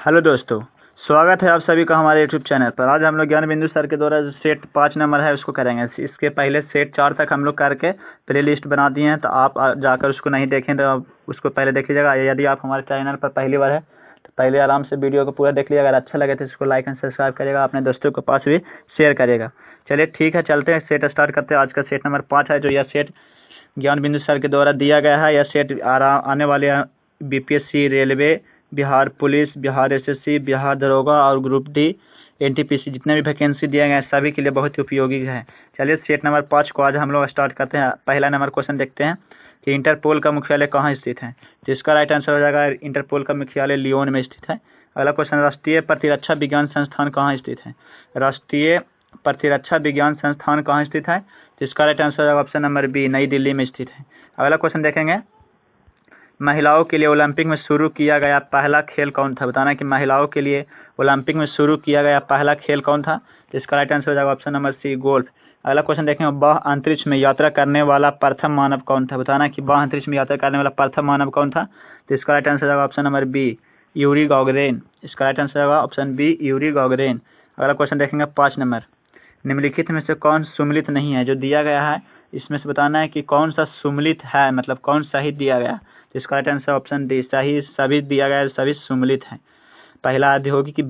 Hello दोस्तों, स्वागत है आप सभी का हमारे यूट्यूब चैनल पर। आज हम लोग ज्ञान बिंदु सर के द्वारा जो सेट 5 नंबर है उसको करेंगे। इसके पहले सेट 4 तक हम लोग करके प्ले लिस्ट बना दिए हैं, तो आप जाकर उसको नहीं देखें तो आप उसको पहले देख लीजिएगा। यदि आप हमारे चैनल पर पहली बार है तो पहले आराम से वीडियो को पूरा देख लीजिएगा। अगर अच्छा लगे तो इसको लाइक एंड सब्सक्राइब करिएगा, अपने दोस्तों के पास भी शेयर करिएगा। चलिए ठीक है, चलते हैं, सेट स्टार्ट करते हैं। आज का सेट नंबर 5 है, जो यह सेट ज्ञान बिंदु सर के द्वारा दिया गया है। यह सेट आने वाले BPSC, railway, Bihar police, Bihar SSC, Bihar दरोगा और ग्रुप डी NTPC जितने भी वैकेंसी दिए गए हैं सभी के लिए बहुत ही उपयोगी है। चलिए सेट नंबर 5 को आज हम लोग स्टार्ट करते हैं। पहला नंबर क्वेश्चन देखते हैं कि इंटरपोल का मुख्यालय कहाँ स्थित है। तो इसका राइट आंसर हो जाएगा इंटरपोल का मुख्यालय लियोन में स्थित है। अगला क्वेश्चन, राष्ट्रीय प्रतिरक्षा विज्ञान संस्थान कहाँ स्थित है। राष्ट्रीय प्रतिरक्षा विज्ञान संस्थान कहाँ स्थित है। तो इसका राइट आंसर है ऑप्शन नंबर बी, नई दिल्ली में स्थित है। अगला क्वेश्चन देखेंगे, महिलाओं के लिए ओलंपिक में शुरू किया गया पहला खेल कौन था। बताना कि महिलाओं के लिए ओलंपिक में शुरू किया गया पहला खेल कौन था। तो इसका राइट आंसर हो जाएगा ऑप्शन नंबर सी, गोल्फ। अगला क्वेश्चन देखेंगे, बाह्य अंतरिक्ष में यात्रा करने वाला प्रथम मानव कौन था। बताना कि बाह्य अंतरिक्ष में यात्रा करने वाला प्रथम मानव कौन था। तो इसका राइट आंसर हो जाएगा option number B, Yuri Gagarin. इसका राइट आंसर होगा ऑप्शन बी, यूरी गागरिन। अगला क्वेश्चन देखेंगे 5 नंबर, निम्नलिखित में से कौन सुमेलित नहीं है। जो दिया गया है इसमें से बताना है कि कौन सा सुमेलित है, मतलब कौन सही दिया गया। तो इसका राइट आंसर ऑप्शन डी, सही सभी दिया गया है, सभी सुमेलित है। पहला औद्योगिक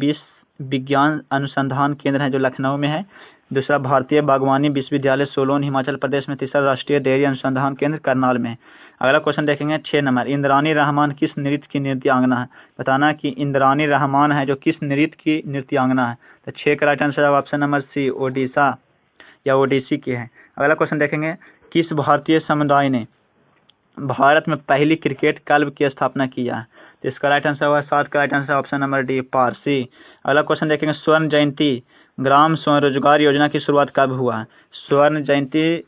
विज्ञान अनुसंधान केंद्र है जो लखनऊ में है। दूसरा भारतीय बागवानी विश्वविद्यालय सोलोन हिमाचल प्रदेश में। तीसरा राष्ट्रीय डेयरी अनुसंधान केंद्र करनाल में है। अगला क्वेश्चन देखेंगे 6 नंबर, इंद्रानी रहमान किस नृत्य की नृत्यांगना है। बताना कि इंद्रानी रहमान है जो किस नृत्य की नृत्यांगना है। तो 6 का right answer option number C, Odisha या ओडिसी की है। अगला क्वेश्चन देखेंगे, किस भारतीय समुदाय ने भारत में पहली क्रिकेट क्लब की स्थापना किया है। तो इसका राइट आंसर होगा 7 का right answer option number D, Parsi. अगला क्वेश्चन देखेंगे, स्वर्ण जयंती ग्राम स्वरोजगार योजना की शुरुआत कब हुआ है। स्वर्ण जयंती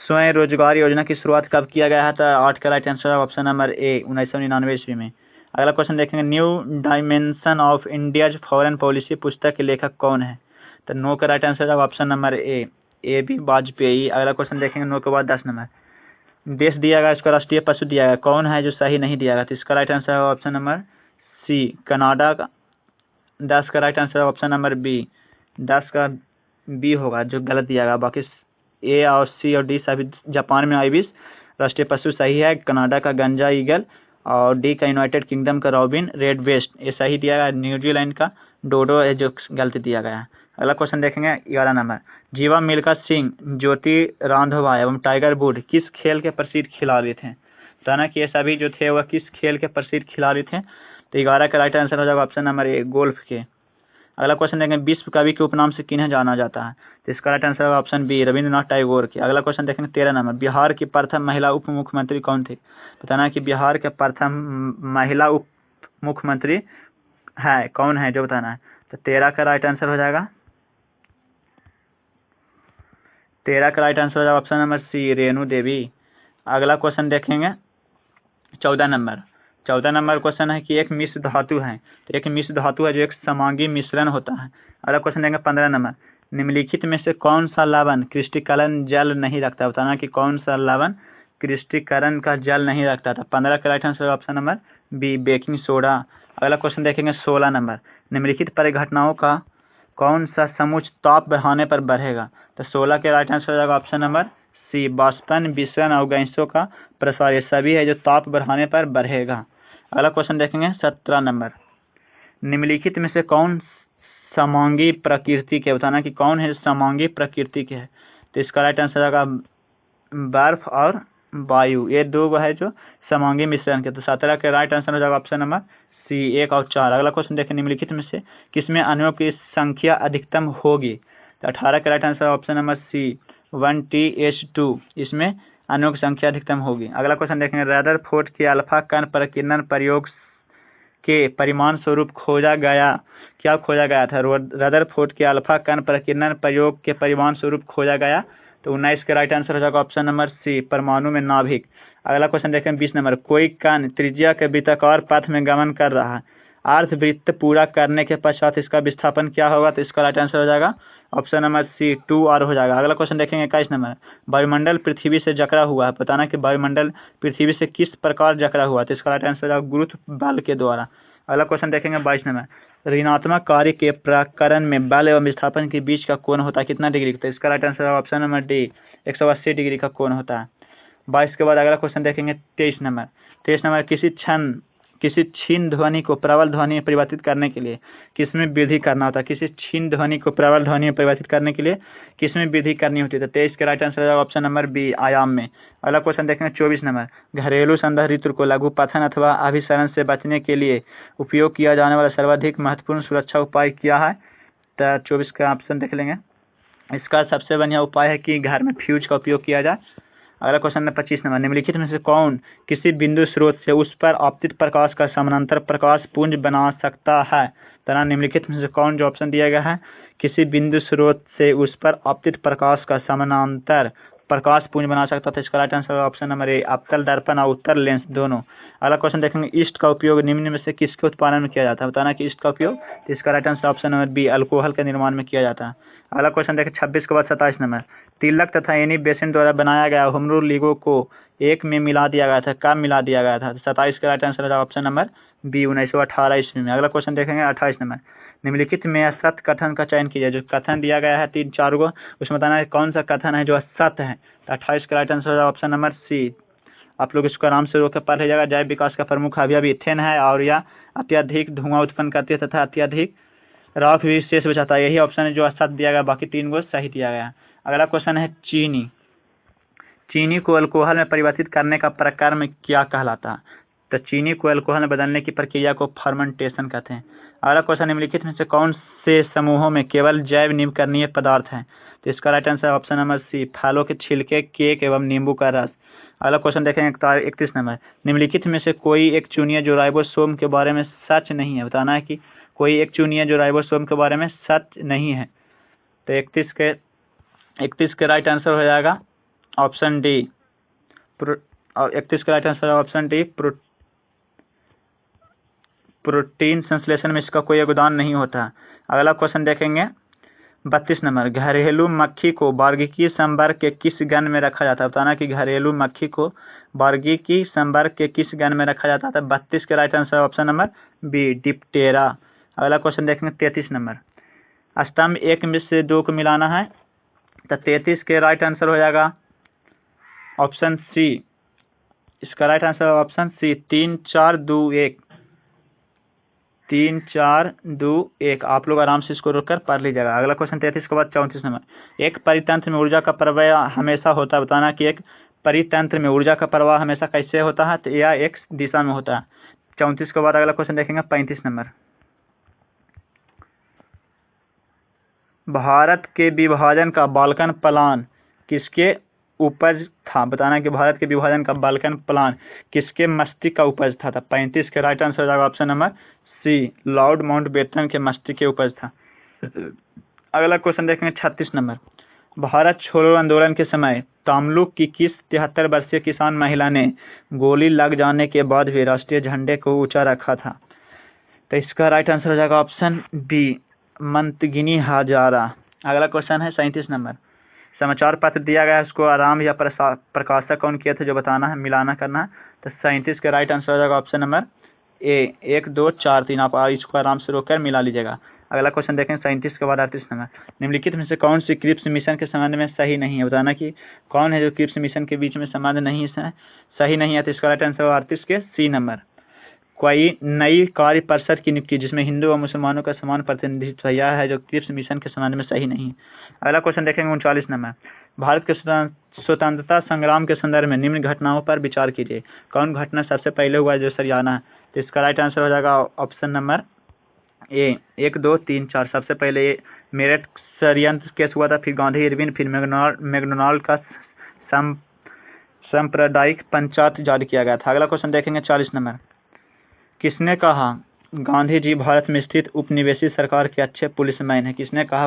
स्वयं रोजगार योजना की शुरुआत कब किया गया है। तो 8 का राइट आंसर ऑप्शन नंबर ए, 1999 ईस्वी में। अगला क्वेश्चन देखेंगे, new dimension of India's foreign policy पुस्तक के लेखक कौन है। तो 9 का राइट आंसर ऑप्शन नंबर ए, AB वाजपेयी। अगला क्वेश्चन देखेंगे 9 के बाद 10 नंबर, देश दिया गया, इसका राष्ट्रीय पशु दिया गया, कौन है जो सही नहीं दिया गया। तो इसका राइट आंसर है ऑप्शन नंबर सी, कनाडा का। 10 का राइट आंसर है ऑप्शन नंबर बी, 10 का बी होगा जो गलत दिया गया। बाकी ए और सी और डी सभी जापान में आइबिस। राष्ट्रीय पशु सही है कनाडा का गंजा ईगल, और डी का यूनाइटेड किंगडम का रॉबिन रेड वेस्ट, ये सही दिया गया। न्यूजीलैंड का डोडो है जो गलत दिया गया है। अगला क्वेश्चन देखेंगे 11 नंबर, जीवा मिल्खा सिंह, ज्योति रांधवा एवं टाइगर वुड किस खेल के प्रसिद्ध खिलाड़ी थे। बताना कि ये सभी जो थे वह किस खेल के प्रसिद्ध खिलाड़ी थे। तो 11 का राइट आंसर हो जाएगा ऑप्शन नंबर ए, गोल्फ के। अगला क्वेश्चन देखेंगे, विश्व कवि के उपनाम से किन्हें जाना जाता है। तो इसका राइट आंसर होगा ऑप्शन बी, रविंद्रनाथ टैगोर के। अगला क्वेश्चन देखेंगे 13 नंबर, बिहार की प्रथम महिला उप मुख्यमंत्री कौन थी। बताना कि बिहार के प्रथम महिला उप मुख्यमंत्री है कौन है जो बताना है। तो 13 का राइट आंसर हो जाएगा 13 का राइट आंसर हो जाएगा ऑप्शन नंबर सी, रेणु देवी। अगला क्वेश्चन देखेंगे 14 नंबर। 14 नंबर क्वेश्चन है कि एक मिश्र धातु है। तो एक मिश्र धातु है जो एक समांगी मिश्रण होता है। अगला क्वेश्चन देंगे 15 नंबर, निम्नलिखित में से कौन सा लवण क्रिस्टलीकरण जल नहीं रखता। बताना कि कौन सा लवण क्रिस्टलीकरण का जल नहीं रखता था। 15 का right answer option number B, baking soda. अगला क्वेश्चन देखेंगे 16 नंबर, निम्नलिखित परिघटनाओं का कौन सा समुच्च ताप बढ़ाने पर बढ़ेगा। तो 16 के राइट आंसर हो जाएगा ऑप्शन नंबर सी, वाष्पन, विसरण और गैसों का प्रसार, ये सभी है जो ताप बढ़ाने पर बढ़ेगा। अगला क्वेश्चन देखेंगे 17 नंबर, निम्नलिखित में से कौन समांगी प्रकृति के। बताना कि कौन है समांगी प्रकृति के है। तो इसका राइट आंसर होगा बर्फ और वायु, ये दो है जो समांगी मिश्रण के। तो 17 के राइट आंसर हो जाएगा ऑप्शन नंबर सी, 1 और 4। अगला क्वेश्चन देखें, निम्नलिखित में से किसमें अणुओं की संख्या अधिकतम होगी। तो 18 का right answer option number C, 1TH2, इसमें अणुओं की संख्या अधिकतम होगी। अगला क्वेश्चन देखेंगे, रदरफोर्ड के अल्फा कण प्रकीर्णन प्रयोग के परिमाण स्वरूप खोजा गया, क्या खोजा गया था। रदरफोर्ड के अल्फा कण प्रकीर्णन प्रयोग के परिमाण स्वरूप खोजा गया। तो 19 का राइट आंसर हो जाएगा ऑप्शन नंबर सी, परमाणु में नाभिक। अगला क्वेश्चन देखें 20 नंबर, कोई कण त्रिज्या के वृत्ताकार पथ में गमन कर रहा है, अर्धवृत्त पूरा करने के पश्चात इसका विस्थापन क्या होगा। तो इसका राइट आंसर हो जाएगा ऑप्शन नंबर सी, 2r हो जाएगा। अगला क्वेश्चन देखेंगे 21 नंबर, वायुमंडल पृथ्वी से जकड़ा हुआ है। बताना कि वायुमंडल पृथ्वी से किस प्रकार जकड़ा हुआ है। तो इसका राइट आंसर हो जाएगा गुरुत्व बल के द्वारा। अगला क्वेश्चन देखेंगे 22 नंबर। ऋणात्मक कार्य के प्रकरण में बल एवं विस्थापन के बीच का कोण होता है कितना डिग्री? तो इसका right answer option number D 180 degree का कोण होता है। 22 के बाद अगला क्वेश्चन देखेंगे 23 नंबर। 23 नंबर, किसी क्षीण ध्वनि को प्रबल ध्वनि में परिवर्तित करने के लिए किसमें विधि करना होता है? किसी क्षीण ध्वनि को प्रबल ध्वनि में परिवर्तित करने के लिए किसमें विधि करनी होती है? तो 23 के राइट आंसर है ऑप्शन नंबर बी, आयाम में। अगला क्वेश्चन देखेंगे 24 नंबर। घरेलू संधारित्र को लघु पतन अथवा अभिसरण से बचने के लिए उपयोग किया जाने वाला सर्वाधिक महत्वपूर्ण सुरक्षा उपाय क्या है? तो 24 का ऑप्शन देख लेंगे। इसका सबसे बढ़िया उपाय है कि घर में फ्यूज का उपयोग किया जाए। अगला क्वेश्चन नंबर 25 नंबर। निम्नलिखित में से कौन किसी बिंदु स्रोत से उस पर आपतित प्रकाश का समानांतर प्रकाश पुंज बना सकता है? तथा निम्नलिखित में से कौन, जो ऑप्शन दिया गया है, किसी बिंदु स्रोत से उस पर आपतित प्रकाश का समानांतर प्रकाश पुंज बना सकता था? इसका राइट आंसर ऑप्शन नंबर ए, अवतल दर्पण और उत्तर लेंस दोनों। अगला क्वेश्चन देखेंगे ईस्ट का उपयोग निम्न में से किसके उत्पादन में किया जाता है? बताना कि ईस्ट का उपयोग, तो इसका right answer option number B, alcohol के निर्माण में किया जाता है। अगला क्वेश्चन देखें 26 के बाद 27 नंबर। तिलक तथा एनी बेसेंट द्वारा बनाया गया होमरू लिगो को एक में मिला दिया गया था, कब मिला दिया गया था? 27 का राइट आंसर है ऑप्शन नंबर बी, 1918 ईस्वी में। अगला क्वेश्चन देखेंगे 28 नंबर। निम्नलिखित में सत्य कथन का चयन कीजिए। जो कथन दिया गया है 3-4 को, उसमें बताना है कौन सा कथन है जो सत्य है। तो 28 का राइट आंसर है ऑप्शन नंबर सी। आप लोग इसको आराम से रोक कर पढ़ लीजिएगा। जैव विकास का प्रमुख अवयव इथेन है और यह अत्यधिक धुआं उत्पन्न करती है तथा अत्यधिक राख भी शेष बचाता है। यही ऑप्शन है जो सत्य दिया गया, बाकी 3 को सही दिया गया। अगला क्वेश्चन है चीनी। चीनी को अल्कोहल में परिवर्तित करने का प्रक्रिया में क्या कहलाता है? तो चीनी को अल्कोहल में बदलने की प्रक्रिया को फर्मेंटेशन कहते हैं। अगला क्वेश्चन, निम्नलिखित में से कौन से समूहों में केवल जैव नवीकरणीय पदार्थ हैं? तो इसका right answer option number C, फलों के छिलके, केक एवं नींबू का रस। अगला क्वेश्चन देखेंगे 31 नंबर। निम्नलिखित में से कोई एक चुनिए जो राइबोसोम के बारे में सच नहीं है। बताना है कि कोई एक चुनिए जो राइबोसोम के बारे में सच नहीं है। तो 31 के राइट आंसर हो जाएगा ऑप्शन डी, और 31 का राइट आंसर है ऑप्शन डी, प्रोटीन संश्लेषण में इसका कोई योगदान नहीं होता। अगला क्वेश्चन देखेंगे 32 नंबर। घरेलू मक्खी को बार्गीकी संवर्ग के किस गण में रखा जाता है? बताना कि घरेलू मक्खी को बार्गीकी संवर्ग के किस गण में रखा जाता है? 32 के right answer option number B, Diptera. अगला क्वेश्चन देखेंगे 33 नंबर। स्तंभ 1 में से 2 को मिलाना है, तो 33 के राइट आंसर हो जाएगा ऑप्शन सी। इसका राइट आंसर ऑप्शन सी, 3 4 2 1, 3 4 2 1। आप लोग आराम से इसको रोककर पढ़ लीजिएगा। अगला क्वेश्चन 33 के बाद 34 नंबर। एक परितंत्र में ऊर्जा का प्रवाह हमेशा होता है। बताना कि एक परितंत्र में ऊर्जा का प्रवाह हमेशा कैसे होता है? तो यह एक दिशा में होता है। 34 के बाद अगला क्वेश्चन देखेंगे 35 नंबर। भारत के विभाजन का बाल्कन प्लान किसके उपज था? बताना कि भारत के विभाजन का बाल्कन प्लान किसके मस्तिष्क का उपज था? 35 के राइट आंसर हो जाएगा option number C, Lord Mountbatten के मस्तिष्क के उपज था। अगला क्वेश्चन देखेंगे 36 नंबर। भारत छोड़ो आंदोलन के समय तमलुक की किस 73 वर्षीय किसान महिला ने गोली लग जाने के बाद भी राष्ट्रीय झंडे को ऊंचा रखा था? तो इसका राइट आंसर हो जाएगा ऑप्शन बी, मंतगिनी हजारा। अगला क्वेश्चन है 37 नंबर। समाचार पत्र दिया गया है, उसको आराम या प्रकाशक कौन किया था जो बताना है, मिलाना करना है। तो 37 का राइट आंसर हो जाएगा ऑप्शन नंबर ए, 1 2 4 3। आप इसको आराम से रोककर मिला लीजिएगा। अगला क्वेश्चन देखें 37 के बाद 38 नंबर। निम्नलिखित में से कौन सी क्रिप्स मिशन के संबंध में सही नहीं है? बताना कि कौन है जो क्रिप्स मिशन के बीच में संबंध नहीं है, सही नहीं है। तो इसका राइट आंसर 38 के सी नंबर। कोई नई कार्य परिषद की नियुक्ति जिसमें हिंदू और मुसलमानों का समान प्रतिनिधित्व, यह है जो क्रिप्स मिशन के संबंध में सही नहीं है। अगला क्वेश्चन देखेंगे 39 नंबर। भारत के स्वतंत्रता संग्राम के संदर्भ में निम्न घटनाओं पर विचार कीजिए। कौन घटना सबसे पहले हुआ जो सरियाना है? तो इसका राइट आंसर हो जाएगा ऑप्शन नंबर ए, 1 2 3 4। सबसे पहले मेरठ षड्यंत्र केस हुआ था, फिर गांधी इरविन, फिर मैकडोनाल्ड का सांप्रदायिक पंचायत जारी किया गया था। अगला क्वेश्चन देखेंगे 40 नंबर। किसने कहा गांधी जी भारत में स्थित उपनिवेशी सरकार के अच्छे पुलिसमैन हैं? किसने कहा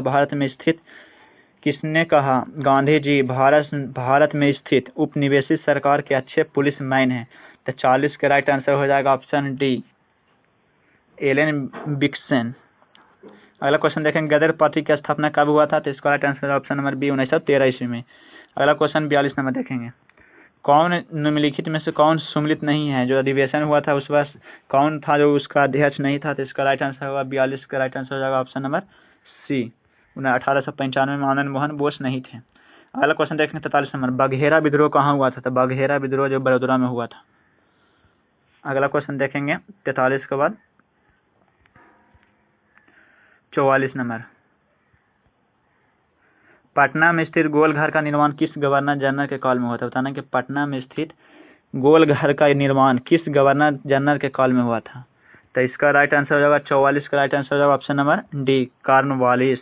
गांधी जी भारत में स्थित उपनिवेशी सरकार के अच्छे पुलिसमैन हैं? तो 40 का राइट आंसर हो जाएगा ऑप्शन डी, एलन विक्सन। अगला क्वेश्चन देखेंगे गदर पार्टी की स्थापना कब हुआ था? तो इसका right answer option number B, 1913 ईस्वी में। अगला क्वेश्चन 42 नंबर देखेंगे। कौन निम्नलिखित में से कौन सम्मिलित नहीं है? जो अधिवेशन हुआ था उस वर्ष कौन था जो उसका अध्यक्ष नहीं था? तो इसका राइट आंसर होगा 42 का राइट आंसर हो जाएगा ऑप्शन नंबर सी। 1895 में आनंद मोहन बोस नहीं थे। अगला क्वेश्चन देखें 43 नंबर, बघेरा विद्रोह कहाँ हुआ था? तो बघेरा विद्रोह जो बड़ोदरा में हुआ था। अगला क्वेश्चन देखेंगे 43 के बाद 44 नंबर, पटना में स्थित गोलघर का निर्माण किस गवर्नर जनरल के काल में हुआ था? बताना कि पटना में स्थित गोलघर का निर्माण किस गवर्नर जनरल के काल में हुआ था? तो इसका राइट आंसर हो जाएगा 44 का राइट आंसर हो जाएगा ऑप्शन नंबर डी, कॉर्नवालिस।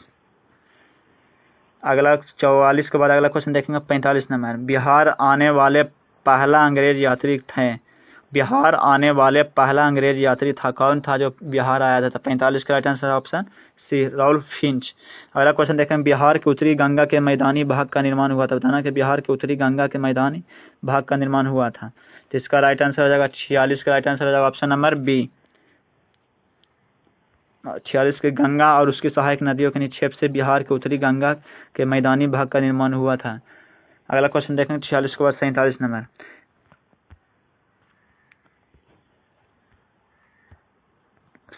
अगला 44 के बाद अगला क्वेश्चन देखेंगे 45 नंबर, बिहार आने वाले पहला अंग्रेज यात्री थे। बिहार आने वाले पहला अंग्रेज यात्री था, कौन था जो बिहार आया था? 45 का right answer option C, Ralph Finch. अगला क्वेश्चन देखें, बिहार के उत्तरी गंगा के मैदानी भाग का निर्माण हुआ था। बताना कि बिहार के उत्तरी गंगा के मैदानी भाग का निर्माण हुआ था। तो इसका राइट आंसर हो जाएगा 46 का राइट आंसर हो जाएगा ऑप्शन नंबर बी। 46 के गंगा और उसकी सहायक नदियों के निक्षेप से बिहार के उत्तरी गंगा के मैदानी भाग का निर्माण हुआ था। अगला क्वेश्चन देखें 46 के बाद 47 नंबर,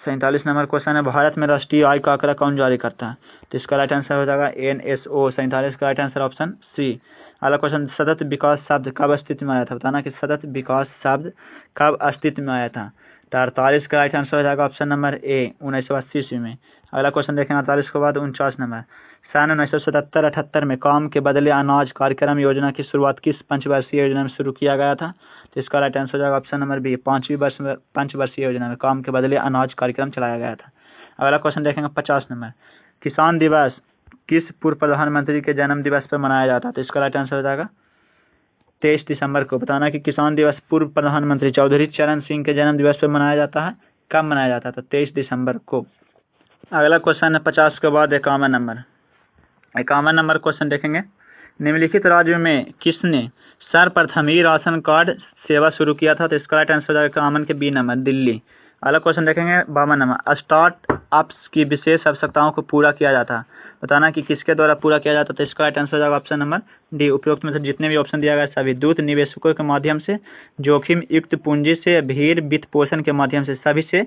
47 नंबर क्वेश्चन है, भारत में राष्ट्रीय आय का आंकड़ा कौन जारी करता है? तो इसका राइट आंसर हो जाएगा NSO। 47 का राइट आंसर ऑप्शन सी। अगला क्वेश्चन, सतत विकास शब्द कब अस्तित्व में आया था? बताना कि सतत विकास शब्द कब अस्तित्व में आया था? तो 48 का राइट आंसर हो जाएगा ऑप्शन नंबर ए, 1980 ईस्वी में। अगला क्वेश्चन देखें 48 के बाद 49 नंबर, सन 1977-78 में काम के बदले अनाज कार्यक्रम योजना की शुरुआत किस पंचवर्षीय योजना में शुरू किया गया था? तो इसका राइट आंसर हो जाएगा ऑप्शन नंबर बी, पंचवर्षीय योजना में काम के बदले अनाज कार्यक्रम चलाया गया था। अगला क्वेश्चन देखेंगे 50 नंबर, किसान दिवस किस पूर्व प्रधानमंत्री के जन्म दिवस पर मनाया जाता है? तो इसका राइट आंसर हो जाएगा 23 दिसंबर को। बताना कि किसान दिवस पूर्व प्रधानमंत्री चौधरी चरण सिंह के जन्म दिवस पर मनाया जाता है। कब मनाया जाता है? तो 23 दिसंबर को। अगला क्वेश्चन है 50 के बाद 51 नंबर, 51 नंबर क्वेश्चन देखेंगे, निम्नलिखित राज्यों में किसने सर्वप्रथम ही राशन कार्ड सेवा शुरू किया था? तो इसका राइट आंसर हो जाएगा 51 के बी नंबर, दिल्ली। अगला क्वेश्चन देखेंगे 52 नंबर, स्टार्टअप्स की विशेष आवश्यकताओं को पूरा किया जाता। बताना कि किसके द्वारा पूरा किया जाता? तो इसका राइट आंसर हो जाएगा ऑप्शन नंबर डी, उपरोक्त में से जितने भी ऑप्शन दिया गया सभी, दूत निवेशकों के माध्यम से, जोखिम युक्त पूंजी से, भीड़ वित्त पोषण के माध्यम से, सभी से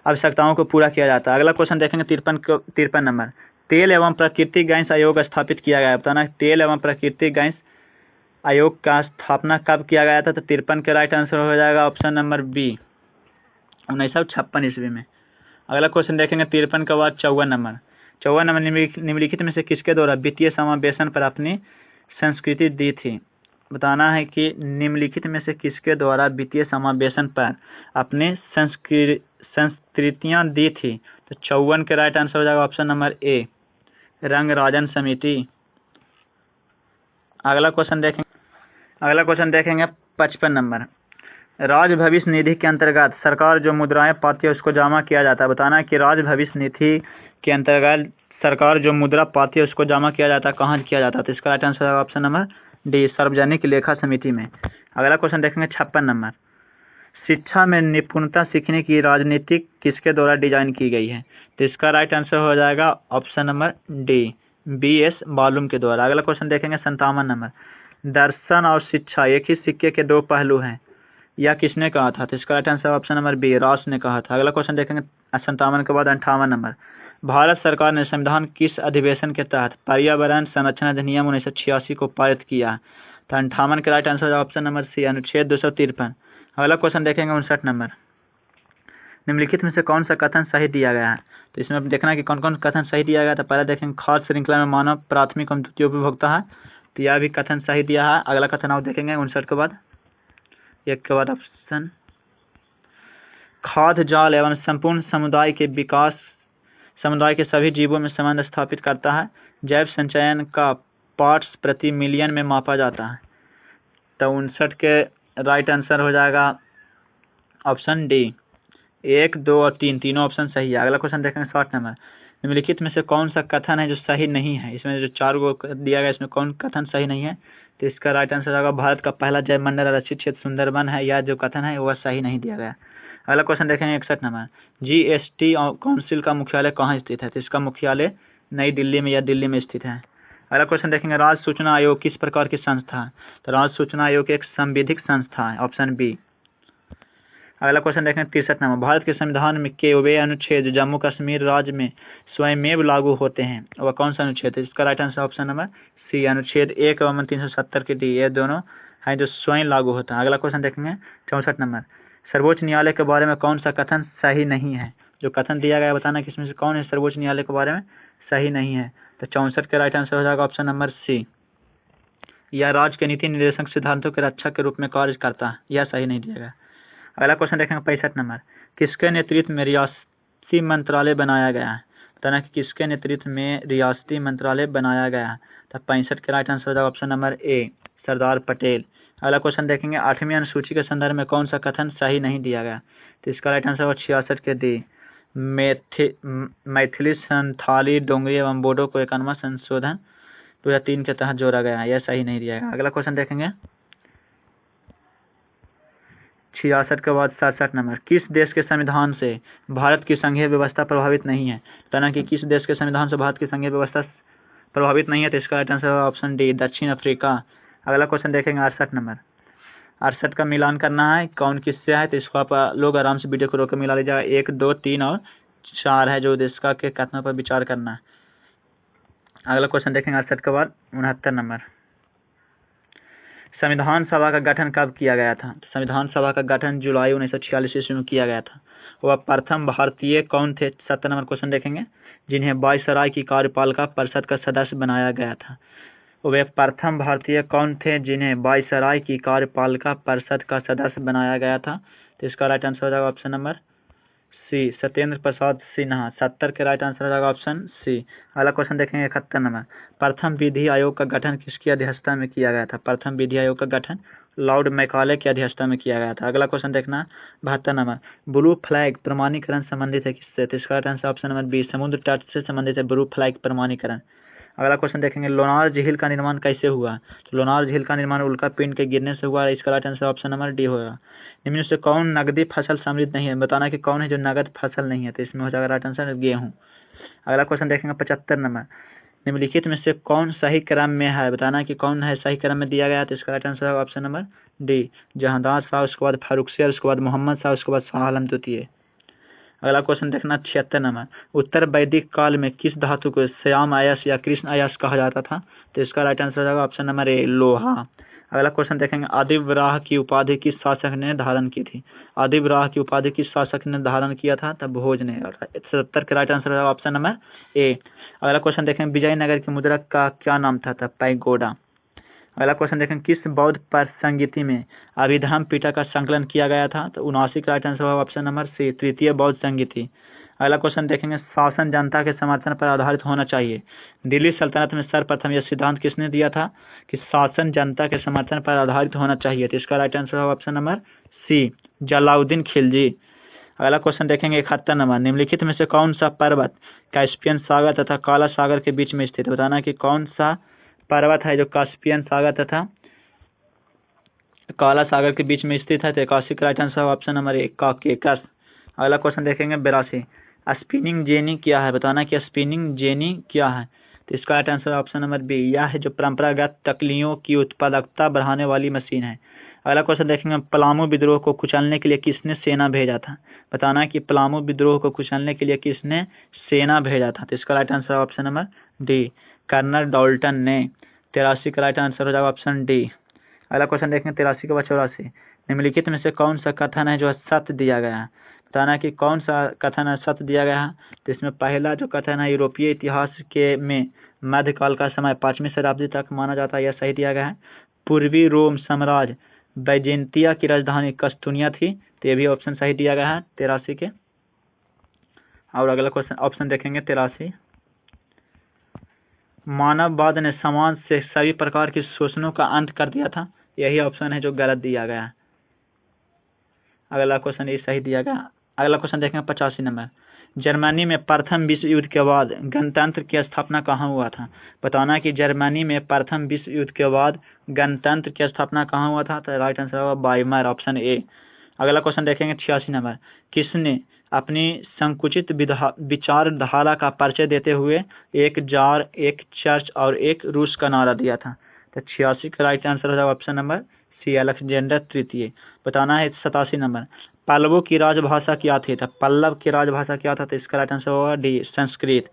आवश्यकताओं को पूरा किया जाता है। अगला क्वेश्चन देखेंगे 53 नंबर, तेल एवं प्राकृतिक गैस आयोग स्थापित किया गया है। बताना तेल एवं प्राकृतिक गैस आयोग का स्थापना कब किया गया था? तो 53 के राइट आंसर हो जाएगा ऑप्शन नंबर बी, 1956 ईस्वी में। अगला क्वेश्चन देखेंगे 53 के बाद 54 नंबर, 54 नंबर, निम्नलिखित में से किसके द्वारा वित्तीय समावेशन पर अपनी संस्कृति दी थी? बताना है कि निम्नलिखित में से किसके द्वारा वित्तीय समावेशन पर अपनी संस्कृतियां दी थी? तो 54 के राइट आंसर हो जाएगा ऑप्शन नंबर ए, रंगराजन समिति। अगला क्वेश्चन देखेंगे 55 नंबर, राज्य भविष्य निधि के अंतर्गत सरकार जो मुद्राएं पाती है उसको जमा किया जाता है। बताना है कि राज्य भविष्य निधि के अंतर्गत सरकार जो मुद्रा पाती है उसको जमा किया जाता है, कहाँ किया जाता है? तो इसका राइट आंसर है ऑप्शन नंबर डी, सार्वजनिक लेखा समिति में। अगला क्वेश्चन देखेंगे 56 नंबर, शिक्षा में निपुणता सीखने की राजनीति किसके द्वारा डिजाइन की गई है? तो इसका राइट आंसर हो जाएगा ऑप्शन नंबर डी, BS बालूम के द्वारा। अगला क्वेश्चन देखेंगे 57 नंबर, दर्शन और शिक्षा एक ही सिक्के के दो पहलू हैं, यह किसने कहा था? तो इसका right answer option number B, Ross ने कहा था। अगला क्वेश्चन देखेंगे 57 के बाद 58 नंबर, भारत सरकार ने संविधान किस अधिवेशन के तहत पर्यावरण संरक्षण अधिनियम 1986 को पारित किया? तो 58 के right answer option number C, अनुच्छेद 253। अगला क्वेश्चन देखेंगे 59 नंबर, निम्नलिखित में से कौन सा कथन सही दिया गया है? तो इसमें देखना कि कौन कौन कथन सही दिया गया था। पहले देखेंगे खाद्य श्रृंखला में मानव प्राथमिक एवं द्वितीय उपभोक्ता है, तो यह भी कथन सही दिया है। अगला कथन आप देखेंगे 59 के बाद, एक के बाद ऑप्शन, खाद्य जाल एवं संपूर्ण समुदाय के विकास, समुदाय के सभी जीवों में संबंध स्थापित करता है, जैव संचयन का पार्ट्स प्रति मिलियन में मापा जाता है। तो 59 के राइट आंसर हो जाएगा ऑप्शन डी, 1, 2 और 3 तीनों ऑप्शन सही है। अगला क्वेश्चन देखेंगे 60 नंबर, निम्नलिखित में से कौन सा कथन है जो सही नहीं है? इसमें जो 4 को दिया गया इसमें कौन कथन सही नहीं है? तो इसका राइट आंसर होगा भारत का पहला जैव मंडल आरक्षित क्षेत्र सुंदरबन है, यह जो कथन है वह सही नहीं दिया गया। अगला क्वेश्चन देखेंगे 61 नंबर, GST काउंसिल का मुख्यालय कहाँ स्थित है? तो इसका मुख्यालय नई दिल्ली में या दिल्ली में स्थित है। अगला क्वेश्चन देखेंगे, राज्य सूचना आयोग किस प्रकार की संस्था है? तो राज्य सूचना आयोग एक संविधिक संस्था है, ऑप्शन बी। अगला क्वेश्चन देखेंगे 63 नंबर, भारत के संविधान में के वे अनुच्छेद जम्मू कश्मीर राज्य में स्वयमेव लागू होते हैं, वह कौन सा अनुच्छेद है? इसका right answer option number C, अनुच्छेद 1 एवं 370 के डी, ये दोनों है जो स्वयं लागू होता है। अगला क्वेश्चन देखेंगे 64 नंबर, सर्वोच्च न्यायालय के बारे में कौन सा कथन सही नहीं है? जो कथन दिया गया है बताना किसमें से कौन है सर्वोच्च न्यायालय के बारे में सही नहीं है? तो 64 का राइट आंसर हो जाएगा ऑप्शन नंबर सी, यह राज्य के नीति निर्देशक सिद्धांतों के रक्षक के रूप में कार्य करता है, यह सही नहीं दिया गया। अगला क्वेश्चन देखेंगे 65 नंबर, किसके नेतृत्व में रियासती मंत्रालय बनाया गया है? बताना कि किसके नेतृत्व में रियासती मंत्रालय बनाया गया है? तो 65 का राइट आंसर हो जाएगा ऑप्शन नंबर ए, सरदार पटेल। अगला क्वेश्चन देखेंगे 8वीं अनुसूची के संदर्भ में कौन सा कथन सही नहीं दिया गया? तो इसका राइट आंसर होगा 66 के डी, मैथिली संथाली डोंगरी एवं बोडो को 91वां संशोधन 2003 के तहत जोड़ा गया है, यह सही नहीं दिया गया। अगला क्वेश्चन देखेंगे 66 के बाद 67 नंबर, किस देश के संविधान से भारत की संघीय व्यवस्था प्रभावित नहीं है? बताना कि किस देश के संविधान से भारत की संघीय व्यवस्था प्रभावित नहीं है? तो इसका राइट आंसर होगा ऑप्शन डी, दक्षिण अफ्रीका। अगला क्वेश्चन देखेंगे 68 नंबर, 68 का मिलान करना है कौन किससे है? तो इसको आप लोग आराम से वीडियो को रोक कर मिला लीजिएगा, 1, 2, 3 और 4 है जो इसका के कथनों पर विचार करना है। अगला क्वेश्चन देखेंगे 68 के बाद 69 नंबर, संविधान सभा का गठन कब किया गया था? संविधान सभा का गठन जुलाई 1946 ईस्वी में किया गया था। वह प्रथम भारतीय कौन थे? 70 नंबर क्वेश्चन देखेंगे, जिन्हें वायसराय की कार्यपालिका परिषद का सदस्य बनाया गया था। वे प्रथम भारतीय कौन थे जिन्हें वायसराय की कार्यपालिका परिषद का सदस्य बनाया गया था? तो इसका राइट आंसर हो जाएगा ऑप्शन नंबर सी, सत्येंद्र प्रसाद सिन्हा। 70 के राइट आंसर हो जाएगा ऑप्शन सी। अगला क्वेश्चन देखेंगे 71 नंबर, प्रथम विधि आयोग का गठन किसकी अध्यक्षता में किया गया था? प्रथम विधि आयोग का गठन लॉर्ड मैकाले की अध्यक्षता में किया गया था। अगला क्वेश्चन देखना 72 नंबर, ब्लू फ्लैग प्रमाणीकरण संबंधित है किससे? तो इसका right answer option number B, समुद्र तट से संबंधित है ब्लू फ्लैग प्रमाणीकरण। अगला क्वेश्चन देखेंगे, लोनार झील का निर्माण कैसे हुआ? तो लोनार झील का निर्माण उल्का पिंड के गिरने से हुआ, इसका right answer option number D होगा। निम्न से कौन नगदी फसल समृद्ध नहीं है? बताना कि कौन है जो नगद फसल नहीं है? तो इसमें हो जाएगा राइट आंसर गेहूं। अगला क्वेश्चन देखेंगे 75 नंबर, निम्नलिखित में से कौन सही क्रम में है? बताना कि कौन है सही क्रम में दिया गया है? तो इसका राइट आंसर होगा option number D, Jahandar Shah, उसके बाद फारूकसियर, उसके बाद मोहम्मद शाह, उसके बाद शाह आलम द्वितीय। अगला क्वेश्चन देखना 76 नंबर, उत्तर वैदिक काल में किस धातु को श्याम अयस्क या कृष्ण अयस्क कहा जाता था? तो इसका राइट आंसर होगा ऑप्शन नंबर ए, लोहा। अगला क्वेश्चन देखेंगे, आदिवराह की उपाधि किस शासक ने धारण की थी? आदिवराह की उपाधि किस शासक ने धारण किया था? तब भोज ने। 77 का राइट आंसर होगा ऑप्शन नंबर ए। अगला क्वेश्चन देखेंगे, विजयनगर की मुद्रा का क्या नाम था? तब पैगोडा। अगला क्वेश्चन देखें, किस बौद्ध संगीति में अभिधम्म पिटक का संकलन किया गया था? तो 79 का राइट आंसर होगा ऑप्शन नंबर सी, तृतीय बौद्ध संगीति। अगला क्वेश्चन देखेंगे, शासन जनता के समर्थन पर आधारित होना चाहिए। दिल्ली सल्तनत में सर्वप्रथम यह सिद्धांत किसने दिया था कि शासन जनता के समर्थन पर आधारित होना चाहिए? तो इसका राइट आंसर होगा option number C, Jalaluddin Khilji. अगला क्वेश्चन देखेंगे 71 नंबर, निम्नलिखित में से कौन सा पर्वत कैस्पियन सागर तथा काला सागर के बीच में स्थित? बताना कि कौन सा पर्वत है जो कास्पियन सागर तथा काला सागर के बीच में स्थित है? तो 81 का right answer option number A, Caucasus. अगला क्वेश्चन देखेंगे 82, स्पिनिंग जेनी क्या है? बताना कि स्पिनिंग जेनी क्या है? तो इसका right answer option number B, यह है जो परंपरागत तकलियों की उत्पादकता बढ़ाने वाली मशीन है। अगला क्वेश्चन देखेंगे, पलामू विद्रोह को कुचलने के लिए किसने सेना भेजा था? बताना कि पलामू विद्रोह को कुचलने के लिए किसने सेना भेजा था? तो इसका right answer option number D, colonel Dalton ने। 83 का राइट आंसर हो जाएगा ऑप्शन डी। अगला क्वेश्चन देखेंगे 83 के बाद 84, निम्नलिखित में से कौन सा कथन है जो सत्य दिया गया है? बताना कि कौन सा कथन है सत्य दिया गया है? तो इसमें पहला जो कथन है, यूरोपीय इतिहास के में मध्यकाल का समय 5वीं शताब्दी तक माना जाता है, यह सही दिया गया है। पूर्वी रोम साम्राज्य बैजेंतिया की राजधानी कस्तूनिया थी, तो ये भी ऑप्शन सही दिया गया है 83 के। और अगला क्वेश्चन ऑप्शन देखेंगे 83, मानववाद ने समाज से सभी प्रकार के शोषणों का अंत कर दिया था, यही ऑप्शन है जो गलत दिया गया है। अगला क्वेश्चन ये सही दिया गया। अगला क्वेश्चन देखेंगे 85 नंबर, जर्मनी में प्रथम विश्व युद्ध के बाद गणतंत्र की स्थापना कहाँ हुआ था? बताना कि जर्मनी में प्रथम विश्व युद्ध के बाद गणतंत्र की स्थापना कहाँ हुआ था? तो राइट आंसर होगा वाइमर, ऑप्शन ए। अगला क्वेश्चन देखेंगे 86 नंबर, किसने अपनी संकुचित विचारधारा का परिचय देते हुए एक जार, एक चर्च और एक रूस का नारा दिया था। तो 86 का राइट आंसर हो जाएगा ऑप्शन नंबर सी, अलेक्जेंडर तृतीय। बताना है 87 नंबर, पल्लवों की राजभाषा क्या थी? तो पल्लव की राजभाषा क्या था? तो इसका राइट आंसर होगा डी, संस्कृत।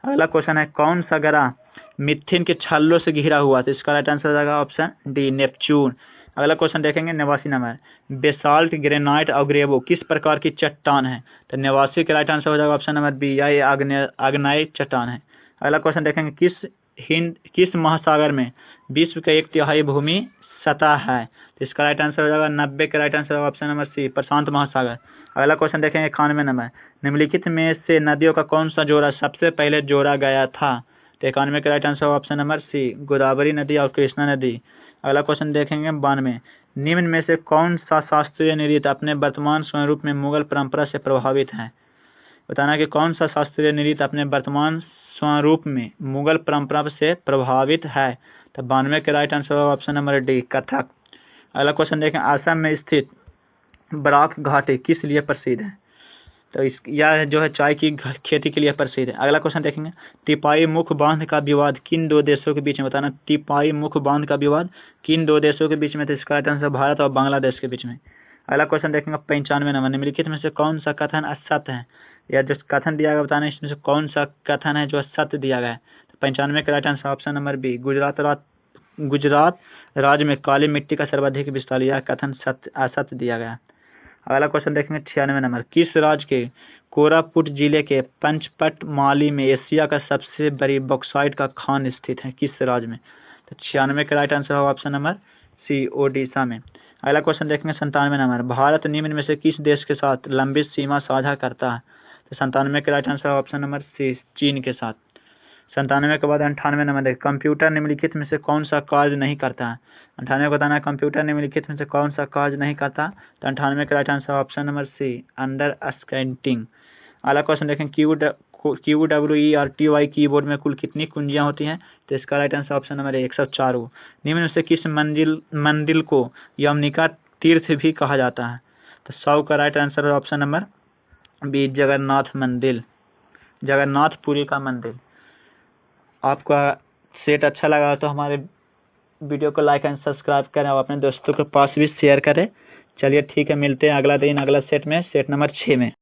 अगला क्वेश्चन है, कौन सा ग्रह मिथेन के छल्लों से घिरा हुआ? तो इसका राइट आंसर हो जाएगा ऑप्शन डी, नेपच्यून। अगला क्वेश्चन देखेंगे 89 नंबर, बेसाल्ट, ग्रेनाइट और ग्रेवो किस प्रकार की चट्टान है? तो 89 का राइट आंसर हो जाएगा ऑप्शन नंबर बी, ये आग्नेय चट्टान है। अगला क्वेश्चन देखेंगे, किस महासागर में विश्व का 1/3 भूमि सतह है? तो इसका राइट आंसर हो जाएगा 90 का राइट आंसर होगा ऑप्शन नंबर सी, प्रशांत महासागर। अगला क्वेश्चन देखेंगे 91 नंबर, निम्नलिखित में से नदियों का कौन सा जोड़ा सबसे पहले जोड़ा गया था? तो 91 का right answer option number C, Godavari नदी और कृष्णा नदी। अगला क्वेश्चन देखेंगे 92, निम्न में से कौन सा शास्त्रीय नृत्य अपने वर्तमान स्वरूप में मुगल परंपरा से प्रभावित है? बताना कि कौन सा शास्त्रीय नृत्य अपने वर्तमान स्वरूप में मुगल परंपरा से प्रभावित है? तो 92 के राइट आंसर होगा ऑप्शन नंबर डी, कथक। अगला क्वेश्चन देखें, असम में स्थित बराक घाटी किस लिए प्रसिद्ध है? तो यह जो है चाय की खेती के लिए प्रसिद्ध है। अगला क्वेश्चन देखेंगे, तिपाई मुख बांध का विवाद किन दो देशों के बीच में? बताना तिपाई मुख बांध का विवाद किन दो देशों के बीच में? तो इसका राइट आंसर भारत और बांग्लादेश के बीच में। अगला क्वेश्चन देखेंगे 95 नंबर, निम्नलिखित में से कौन सा कथन असत्य है? या जो कथन दिया गया बताना इसमें से कौन सा कथन है जो सत्य दिया गया है? तो 95 का right answer option number B, Gujarat राज्य में काली मिट्टी का सर्वाधिक विस्तार, यह कथन असत्य दिया गया। अगला क्वेश्चन देखेंगे 96 नंबर, किस राज्य के कोरापुट जिले के पंचपट माली में एशिया का सबसे बड़ी बॉक्साइट का खान स्थित है? किस राज्य में? तो 96 का राइट आंसर होगा ऑप्शन नंबर सी, ओडिशा में। अगला क्वेश्चन देखेंगे 97 नंबर, भारत निम्न में से किस देश के साथ लंबित सीमा साझा करता है? तो 97 का right answer option number C, चीन के साथ। 97 के बाद 98 नंबर देखें, कंप्यूटर निम्नलिखित में से कौन सा कार्य नहीं करता है? 98 को बताना है कंप्यूटर निम्नलिखित में से कौन सा कार्य नहीं करता? तो 98 का right answer option number C, under scanting. अगला क्वेश्चन देखें, QWERTY कीबोर्ड में कुल कितनी कुंजियां होती हैं? तो इसका राइट आंसर ऑप्शन नंबर 104। निम्न में से किस मंदिर को यमनिका तीर्थ भी कहा जाता है? तो 100 का right answer option number B, Jagannath मंदिर, जगन्नाथपुरी का मंदिर। आपका सेट अच्छा लगा तो हमारे वीडियो को लाइक एंड सब्सक्राइब करें और अपने दोस्तों के पास भी शेयर करें। चलिए ठीक है, मिलते हैं अगला दिन अगला सेट में, सेट नंबर 6 में।